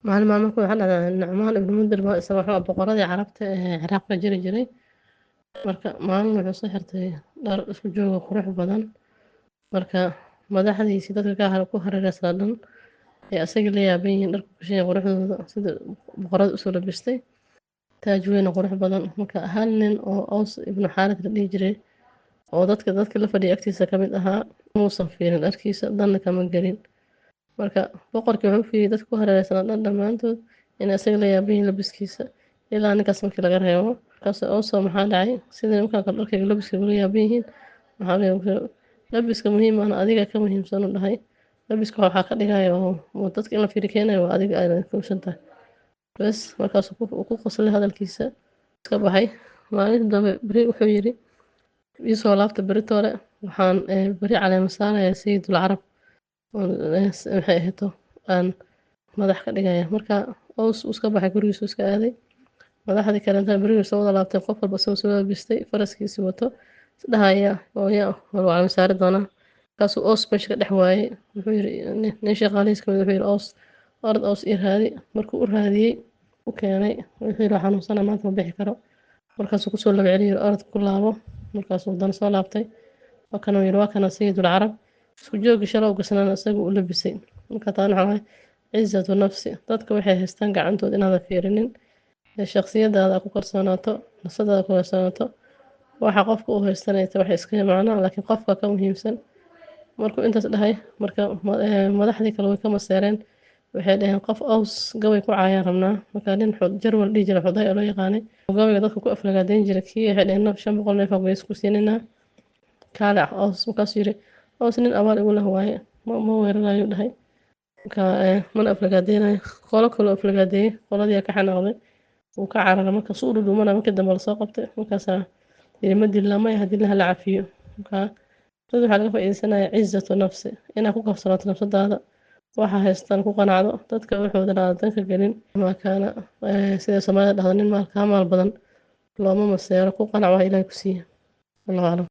maalmaha waxaa dhacdaa Nucmaan ibnu Mundir baa isaga wuxuu boqoradii carabta ee Ciraaq ka jiri jiray marka maalin wuxuu soo xirtay dhar isku jooga qurux badan marka madaxdiisii dadka ku hareeraysan dhan ee asaga la yaaban yihiin dharku kusheegay quruxdooda sida boqorada usoo labistay taaj weyn oo qurux badan marka hal nin oo Aws ibnu Xaarid la dhihi jiray oo dadka la fadhiya agtiisa ka mid ahaa muusan fiirin dharkiisa danna kama gelin marka boqorkii wuxuu fiiriyay dadka ku hareeraysan dhan dhammaantood in asaga la yaaban yihiin labiskiisa ilaa ninkaas markii laga reebo markaas Aws maxaa dhacay sida nimankan kale dharkayga labiska la yaaban yihiin maxaa leeyahay labiska muhiim ah adiga ka muhiimsan u dhahay labiska waxaa ka dhigaya oo dadka in la fiiri keenayo waa adiga ay kuusan tahay bas markaas uu ku qoslay hadalkiisa iska baxay maalintii dambe beri wuxuu yidhi ii soo laabta beritoole waxaan beri caleema saarayaa sayidul carab maxay ahayto aan madax ka dhigaya marka Aws uu iska baxay gurigiisu iska aaday madaxdii kalenta berigiisa wada laabtay qof walba soo labistay faraskiisii wato isdhahaya hooya war caleema saari doonaa markaasuu Aws meesha ka dhex waayey wuxuu yidhi nin shaqaalihiis kamid wuxuu yidhi Aws orod Aws ii raadi markuu u raadiyey u keenay wuxuu yidhi xanuunsana maanta ma bixi karo markaasuu kusoo laba celiyay orod ku laabo markaasuu dan soo laabtay waa kana yidhi waa kana sayidul carab isku joogi shalow gasnaan isagu u labisay marka taan waxaa waay cizatu nafsi dadka waxay haystaan gacantooda inaadan fiirinin ee shakhsiyadaada ku kalsoonaato nafsadaada ku kalsoonaato waxa qofka u haystanaysa waxay iska macnaa laakiin qofka ka muhiimsan markuu intaas dhahay marka madaxdii kale way ka maseereen waxay dhaheen qof Aws gabay ku caayaan rabnaa marka nin jarwal dhihi jira xuday oo loo yaqaanay gabayga dadka ku aflagaadeyn jira kii waxay dhaheen 500 neef oo gees ku siinayna kaale Aws markaasuu yidhi Aws nin abaal igu leh waaye ma weerarayo dhahay marka mana aflagaadeynayo qolo kale aflagaadeeyey qoladii ka xanaaqday wuu ka cararay marka suu dhudhumana markii dambe lasoo qabtay markaasaa yidhi ma dillamay haddii la cafiyo marka dad waxaa laga faa'iideysanayaa cizatu nafsi inaad ku kalsoonaato nafsadaada waxa haystaan ku qanacdo dadka waxoodan aadan danka gelin ma kaana sida Soomaalida dhahdo nin maal badan looma maseero ku qanac waa Ilaahay ku siiya wallahu a'lam